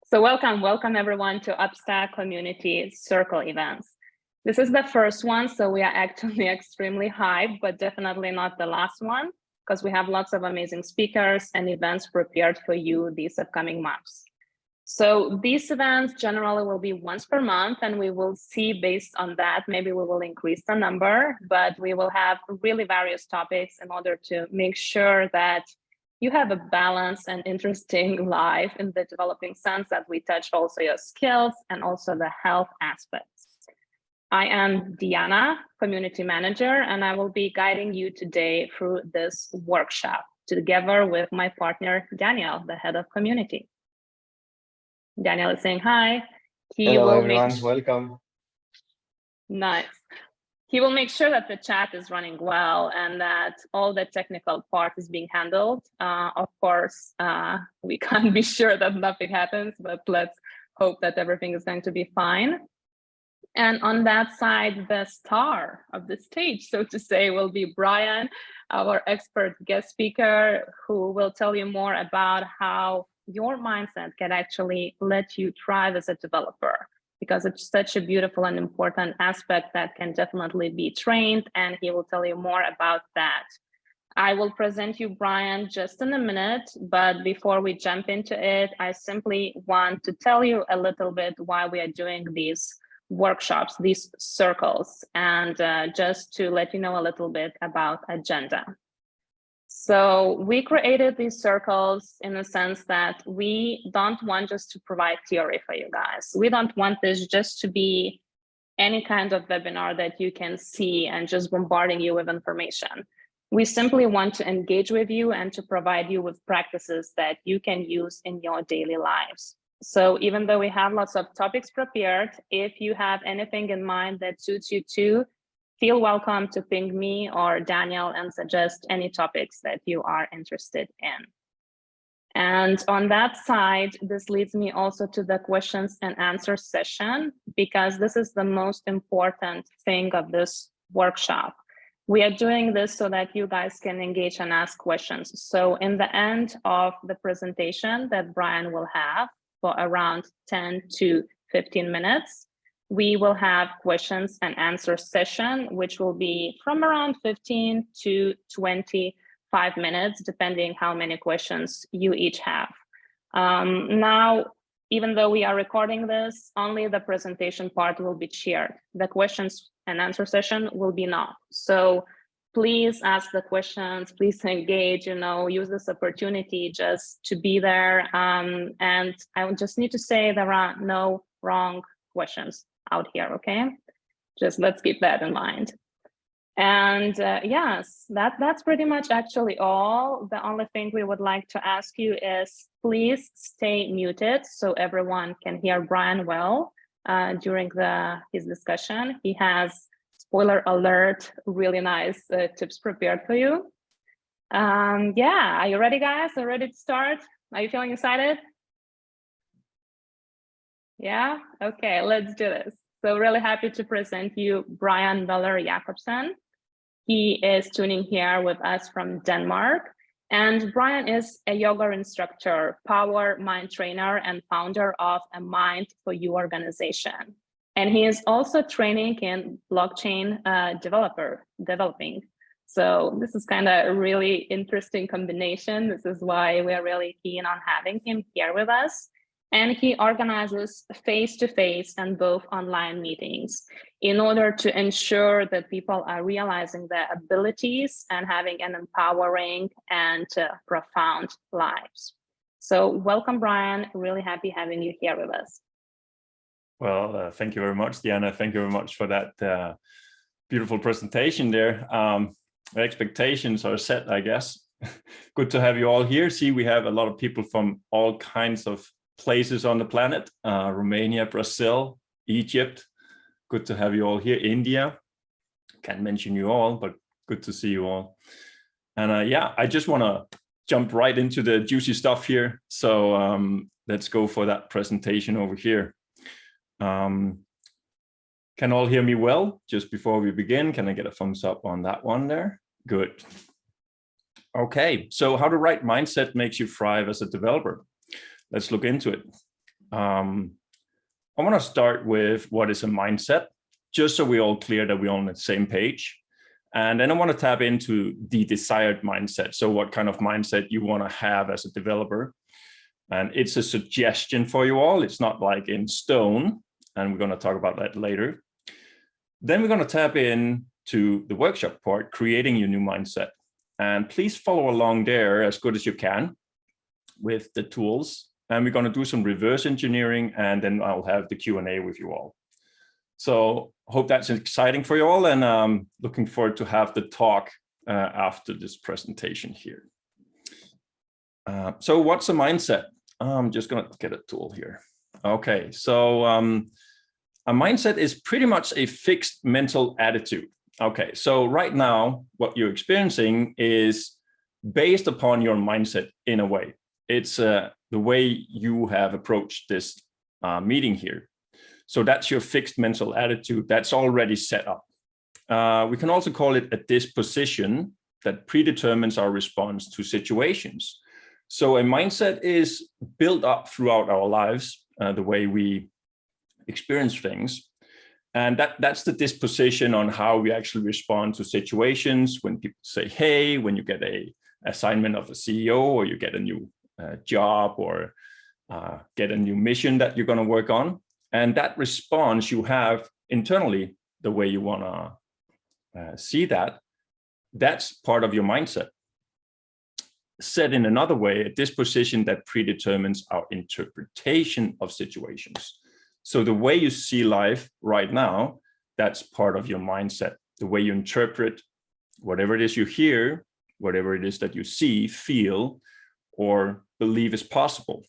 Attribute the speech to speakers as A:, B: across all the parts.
A: So welcome everyone to UpStack Community Circle events. This is the first one, so we are actually extremely hyped, but definitely not the last one, because we have lots of amazing speakers and events prepared for you these upcoming months. So these events generally will be once per month, and we will see based on that, maybe we will increase the number, but we will have really various topics in order to make sure that you have a balanced and interesting life in the developing sense that we touch also your skills and also the health aspects. I am Diana, community manager, and I will be guiding you today through this workshop together with my partner, Daniel, the head of community. Daniel is saying hi.
B: Hello, everyone. Welcome.
A: Nice. He will make sure that the chat is running well and that all the technical part is being handled. Of course, we can't be sure that nothing happens, but let's hope that everything is going to be fine. And on that side, the star of the stage, so to say, will be Brian, our expert guest speaker, who will tell you more about how your mindset can actually let you thrive as a developer, because it's such a beautiful and important aspect that can definitely be trained, and he will tell you more about that. I will present you Brian just in a minute, but before we jump into it, I simply want to tell you a little bit why we are doing these workshops, these circles, and just to let you know a little bit about agenda. So we created these circles in the sense that we don't want just to provide theory for you guys. We don't want this just to be any kind of webinar that you can see and just bombarding you with information. We simply want to engage with you and to provide you with practices that you can use in your daily lives. So even though we have lots of topics prepared, if you have anything in mind that suits you too, feel welcome to ping me or Daniel and suggest any topics that you are interested in. And on that side, this leads me also to the questions and answers session, because this is the most important thing of this workshop. We are doing this so that you guys can engage and ask questions. So in the end of the presentation that Brian will have for around 10 to 15 minutes, we will have questions and answer session, which will be from around 15 to 25 minutes, depending how many questions you each have. Now, even though we are recording this, only the presentation part will be shared. The questions and answer session will be not. So please ask the questions, please engage, use this opportunity just to be there. And I just need to say there are no wrong questions out here, okay? Just let's keep that in mind. And yes, that's pretty much actually all. The only thing we would like to ask you is please stay muted so everyone can hear Brian well during his discussion. He has, spoiler alert, really nice tips prepared for you. Yeah, are you ready, guys? Are you ready to start? Are you feeling excited? Yeah, okay, let's do this. So really happy to present you Brian Møller Jacobsen. He is tuning here with us from Denmark. And Brian is a yoga instructor, power mind trainer, and founder of a Mind for You organization. And he is also training in blockchain developing. So this is kind of a really interesting combination. This is why we are really keen on having him here with us. And he organizes face-to-face and both online meetings in order to ensure that people are realizing their abilities and having an empowering and profound lives. So welcome, Brian. Really happy having you here with us.
C: Well, thank you very much, Diana. Thank you very much for that beautiful presentation there. The expectations are set, I guess. Good to have you all here. See, we have a lot of people from all kinds of places on the planet, Romania, Brazil, Egypt. Good to have you all here. India, can't mention you all, but good to see you all. And yeah, I just want to jump right into the juicy stuff here. So let's go for that presentation over here. Can all hear me well? Just before we begin, can I get a thumbs up on that one there? Good. Okay, so how the right mindset makes you thrive as a developer. Let's look into it. I want to start with what is a mindset, just so we're all clear that we're on the same page. And then I want to tap into the desired mindset. So what kind of mindset you want to have as a developer. And it's a suggestion for you all. It's not like in stone. And we're going to talk about that later. Then we're going to tap into the workshop part, creating your new mindset. And please follow along there as good as you can with the tools. And we're going to do some reverse engineering, and then I'll have the Q&A with you all. So hope that's exciting for you all, and looking forward to have the talk after this presentation here. So what's a mindset? I'm just going to get a tool here. Okay, so a mindset is pretty much a fixed mental attitude. Okay, so right now, what you're experiencing is based upon your mindset in a way. It's the way you have approached this meeting here. So that's your fixed mental attitude that's already set up. We can also call it a disposition that predetermines our response to situations. So a mindset is built up throughout our lives, the way we experience things. And that's the disposition on how we actually respond to situations. When people say, hey, when you get a assignment of a CEO, or you get a new job, or get a new mission that you're going to work on. And that response you have internally, the way you want to see that, that's part of your mindset. Said in another way, a disposition that predetermines our interpretation of situations. So the way you see life right now, that's part of your mindset. The way you interpret whatever it is you hear, whatever it is that you see, feel, or believe is possible.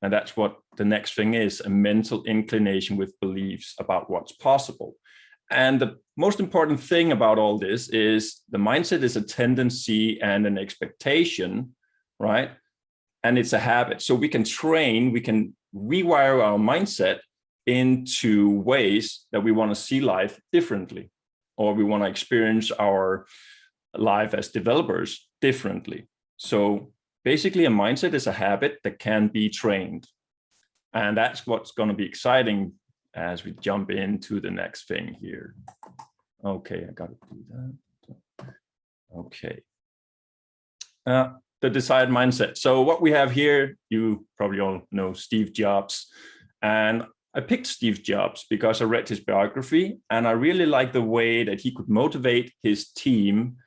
C: And that's what the next thing is, a mental inclination with beliefs about what's possible. And the most important thing about all this is the mindset is a tendency and an expectation, right? And it's a habit. So we can train, we can rewire our mindset into ways that we want to see life differently, or we want to experience our life as developers differently. So basically, a mindset is a habit that can be trained. And that's what's going to be exciting as we jump into the next thing here. Okay, I got to do that. Okay. The desired mindset. So what we have here, you probably all know Steve Jobs. And I picked Steve Jobs because I read his biography, and I really like the way that he could motivate his team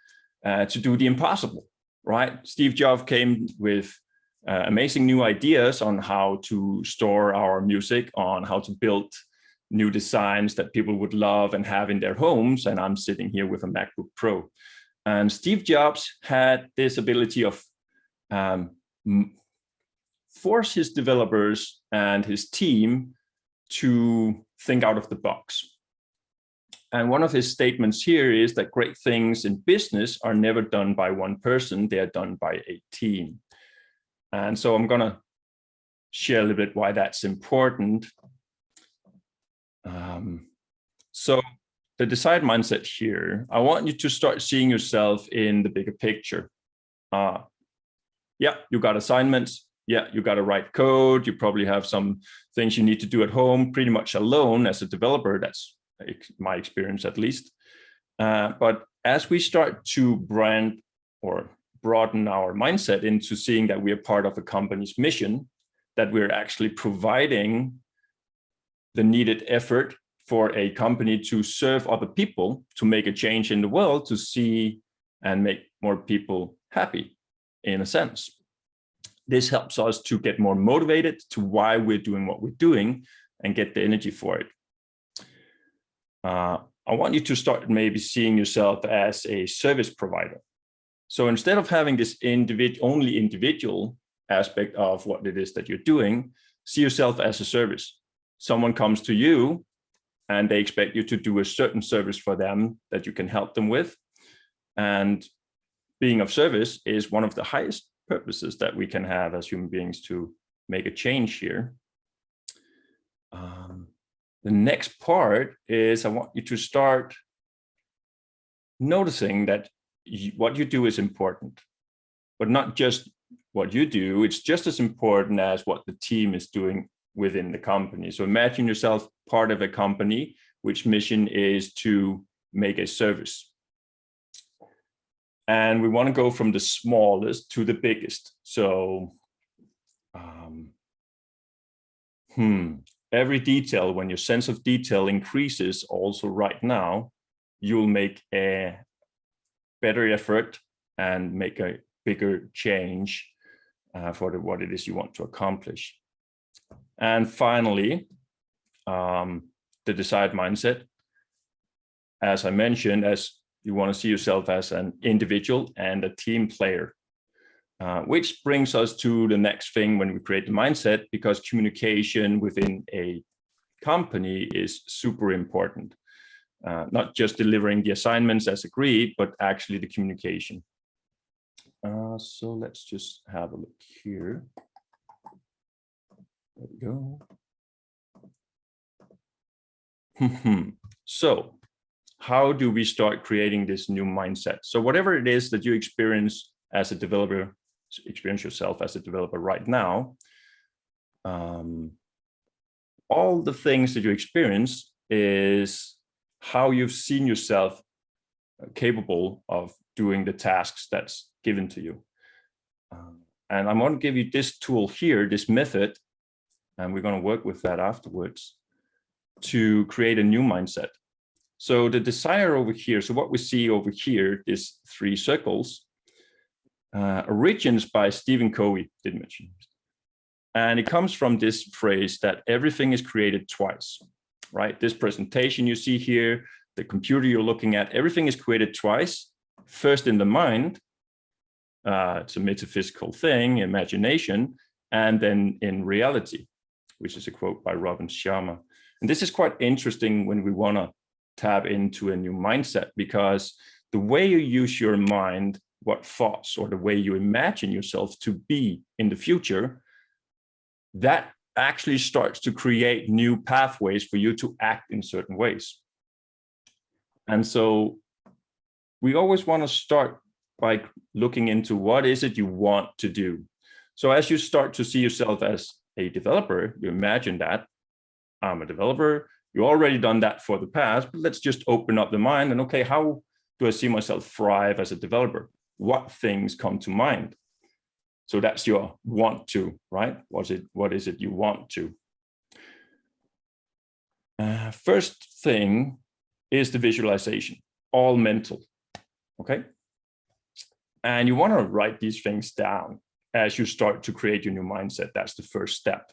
C: to do the impossible. Right? Steve Jobs came with amazing new ideas on how to store our music, on how to build new designs that people would love and have in their homes. And I'm sitting here with a MacBook Pro. And Steve Jobs had this ability of force his developers and his team to think out of the box. And one of his statements here is that great things in business are never done by one person, they are done by a team. And so I'm going to share a little bit why that's important. So the desired mindset here, I want you to start seeing yourself in the bigger picture. Yeah, you got assignments. Yeah, you got to write code. You probably have some things you need to do at home, pretty much alone as a developer. That's my experience, at least. But as we start to brand or broaden our mindset into seeing that we are part of a company's mission, that we're actually providing the needed effort for a company to serve other people, to make a change in the world, to see and make more people happy, in a sense. This helps us to get more motivated to why we're doing what we're doing and get the energy for it. I want you to start maybe seeing yourself as a service provider. So instead of having this only individual aspect of what it is that you're doing, see yourself as a service. Someone comes to you and they expect you to do a certain service for them that you can help them with. And being of service is one of the highest purposes that we can have as human beings to make a change here. The next part is I want you to start noticing that what you do is important, but not just what you do. It's just as important as what the team is doing within the company. So imagine yourself part of a company which mission is to make a service. And we want to go from the smallest to the biggest. So every detail, when your sense of detail increases also right now, you'll make a better effort and make a bigger change for what it is you want to accomplish. And finally, the desired mindset. As I mentioned, as you want to see yourself as an individual and a team player, which brings us to the next thing when we create the mindset, because communication within a company is super important. Not just delivering the assignments as agreed, but actually the communication. So let's just have a look here. There we go. So how do we start creating this new mindset? So whatever it is that you experience as a developer, experience yourself as a developer right now, all the things that you experience is how you've seen yourself capable of doing the tasks that's given to you. And I'm going to give you this tool here, this method, and we're going to work with that afterwards to create a new mindset. So the desire over here, so what we see over here, these 3 circles, origins by Stephen Covey, didn't mention. And it comes from this phrase that everything is created twice, right? This presentation you see here, the computer you're looking at, everything is created twice. First in the mind, it's a metaphysical thing, imagination, and then in reality, which is a quote by Robin Sharma. And this is quite interesting when we want to tap into a new mindset, because the way you use your mind, what thoughts or the way you imagine yourself to be in the future, that actually starts to create new pathways for you to act in certain ways. And so we always want to start by looking into what is it you want to do. So as you start to see yourself as a developer, you imagine that I'm a developer. You already done that for the past, but let's just open up the mind and, okay, how do I see myself thrive as a developer? What things come to mind? So that's your want to, right? What is it you want to? First thing is the visualization, all mental, okay? And you want to write these things down as you start to create your new mindset. That's the first step.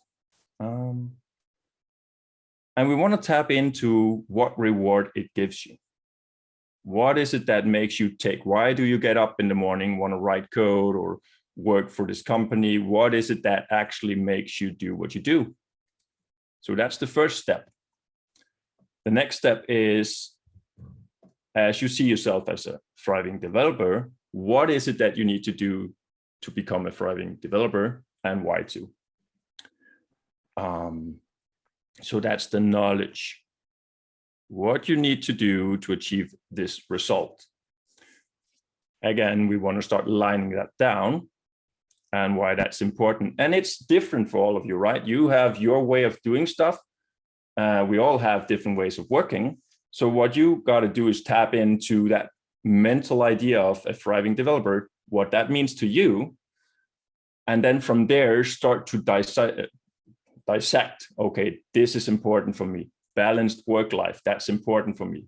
C: And we want to tap into what reward it gives you. What is it that makes you tick? Why do you get up in the morning, want to write code or work for this company? What is it that actually makes you do what you do? So that's the first step. The next step is, as you see yourself as a thriving developer, what is it that you need to do to become a thriving developer, and why to? So that's the knowledge. What you need to do to achieve this result. Again, we want to start lining that down and why that's important. And it's different for all of you, right? You have your way of doing stuff. We all have different ways of working. So what you got to do is tap into that mental idea of a thriving developer, what that means to you. And then from there, start to dissect, okay, this is important for me. Balanced work life, that's important for me.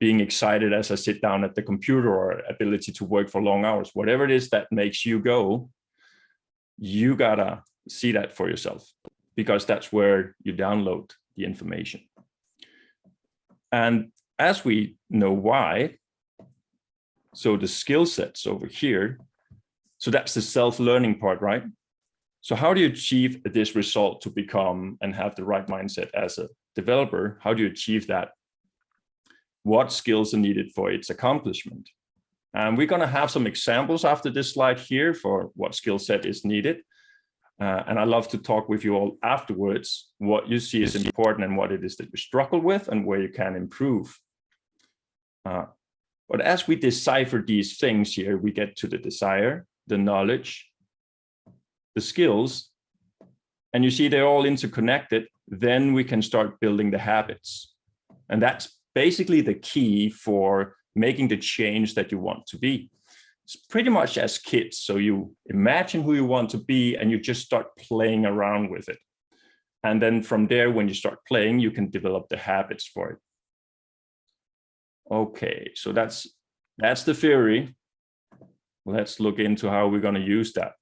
C: Being excited as I sit down at the computer, or ability to work for long hours, whatever it is that makes you go, you gotta see that for yourself, because that's where you download the information. And as we know why, so the skill sets over here, so that's the self-learning part, right? So how do you achieve this result to become and have the right mindset as a developer? How do you achieve that? What skills are needed for its accomplishment? And we're going to have some examples after this slide here for what skill set is needed. And I'd love to talk with you all afterwards, what you see is important and what it is that you struggle with and where you can improve. But as we decipher these things here, we get to the desire, the knowledge, the skills, and you see they're all interconnected, then we can start building the habits. And that's basically the key for making the change that you want to be. It's pretty much as kids. So you imagine who you want to be and you just start playing around with it. And then from there, when you start playing, you can develop the habits for it. Okay, so that's the theory. Let's look into how we're going to use that.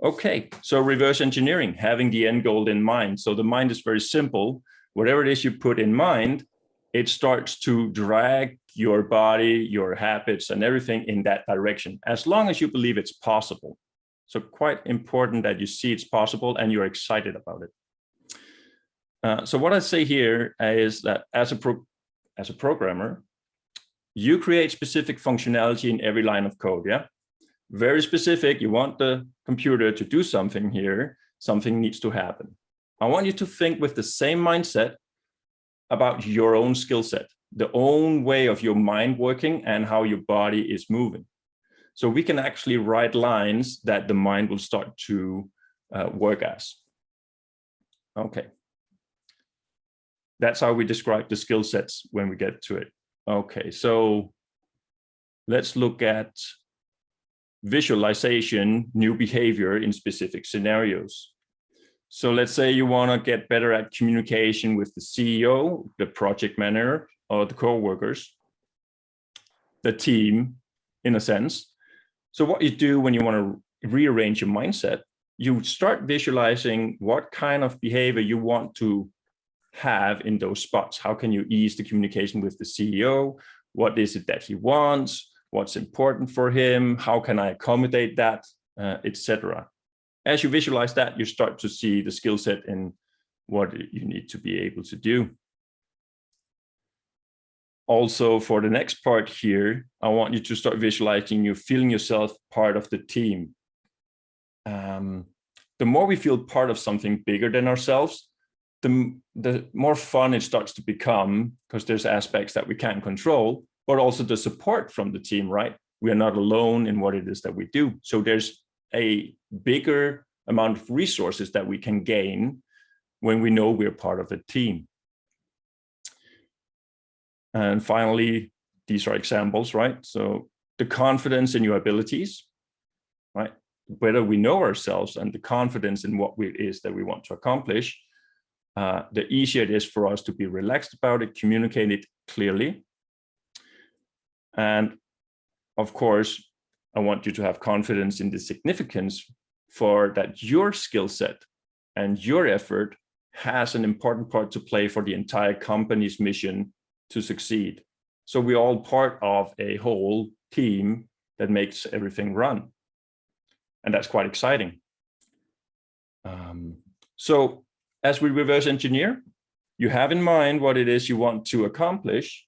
C: Okay, so reverse engineering, having the end goal in mind. So the mind is very simple. Whatever it is you put in mind, it starts to drag your body, your habits, and everything in that direction, as long as you believe it's possible. So quite important that you see it's possible and you're excited about it. So what I say here is that as a programmer, you create specific functionality in every line of code, yeah? Very specific, you want the computer to do something here, something needs to happen. I want you to think with the same mindset about your own skill set, the own way of your mind working and how your body is moving. So we can actually write lines that the mind will start to work as. Okay. That's how we describe the skill sets when we get to it. Okay, so let's look at visualization, new behavior in specific scenarios. So let's say you want to get better at communication with the CEO, the project manager, or the co-workers, the team, in a sense. So what you do when you want to rearrange your mindset, you start visualizing what kind of behavior you want to have in those spots. How can you ease the communication with the CEO? What is it that he wants? What's important for him? How can I accommodate that, etc. As you visualize that, you start to see the skill set in what you need to be able to do. Also, for the next part here, I want you to start visualizing you feeling yourself part of the team. The more we feel part of something bigger than ourselves, the more fun it starts to become, because there's aspects that we can't control, but also the support from the team, right? We are not alone in what it is that we do. So there's a bigger amount of resources that we can gain when we know we're part of a team. And finally, these are examples, right? So the confidence in your abilities, right? Whether we know ourselves and the confidence in what it is that we want to accomplish, the easier it is for us to be relaxed about it, communicate it clearly. And of course, I want you to have confidence in the significance for that your skill set and your effort has an important part to play for the entire company's mission to succeed. So we're all part of a whole team that makes everything run. And that's quite exciting. So as we reverse engineer, you have in mind what it is you want to accomplish.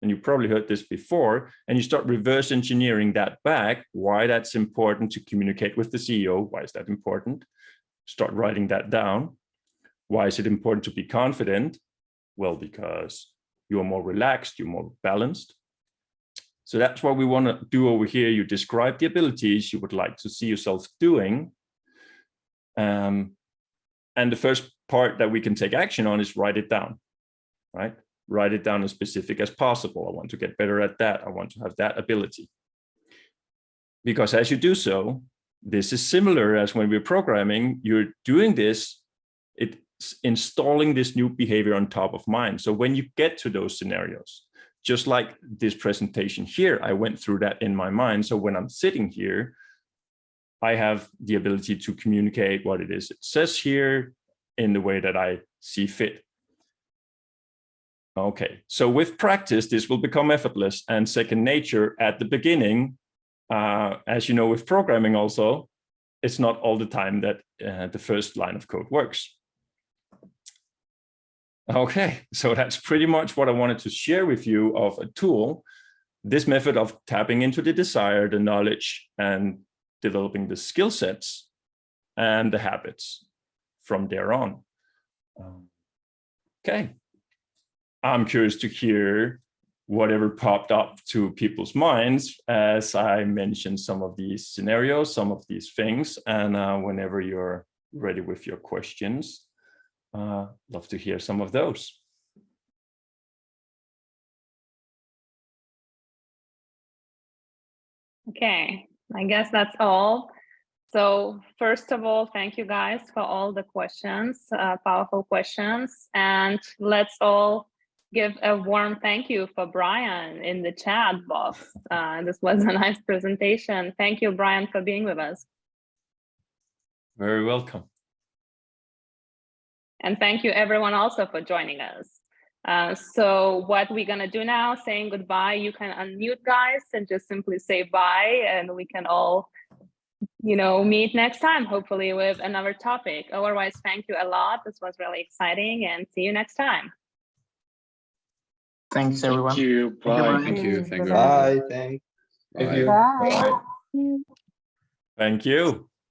C: And you probably heard this before, and you start reverse engineering that back, why that's important to communicate with the CEO. Why is that important? Start writing that down. Why is it important to be confident? Well, because you're more relaxed, you're more balanced. So that's what we want to do over here. You describe the abilities you would like to see yourself doing. And the first part that we can take action on is write it down, right? Write it down as specific as possible. I want to get better at that. I want to have that ability. Because as you do so, this is similar as when we're programming, you're doing this, it's installing this new behavior on top of mind. So when you get to those scenarios, just like this presentation here, I went through that in my mind. So when I'm sitting here, I have the ability to communicate what it is it says here in the way that I see fit. Okay, so with practice, this will become effortless and second nature at the beginning. As you know, with programming also, it's not all the time that the first line of code works. Okay, so that's pretty much what I wanted to share with you of a tool, this method of tapping into the desire, the knowledge, and developing the skill sets and the habits from there on. Okay. I'm curious to hear whatever popped up to people's minds as I mentioned some of these scenarios, some of these things. And whenever you're ready with your questions, love to hear some of those.
A: Okay, I guess that's all. So first of all, thank you guys for all the questions, powerful questions. And let's all give a warm thank you for Brian in the chat box. This was a nice presentation. Thank you, Brian, for being with us.
C: Very welcome.
A: And thank you everyone also for joining us. So what we're gonna do now, saying goodbye, you can unmute guys and just simply say bye, and we can all, you know, meet next time, hopefully with another topic. Otherwise, thank you a lot. This was really exciting, and see you next time.
D: Thanks, everyone.
B: Thank you. Bye.
E: Thank you. Thank you.
B: Bye. Thank you.
E: Bye.
B: Bye.
C: Thank you.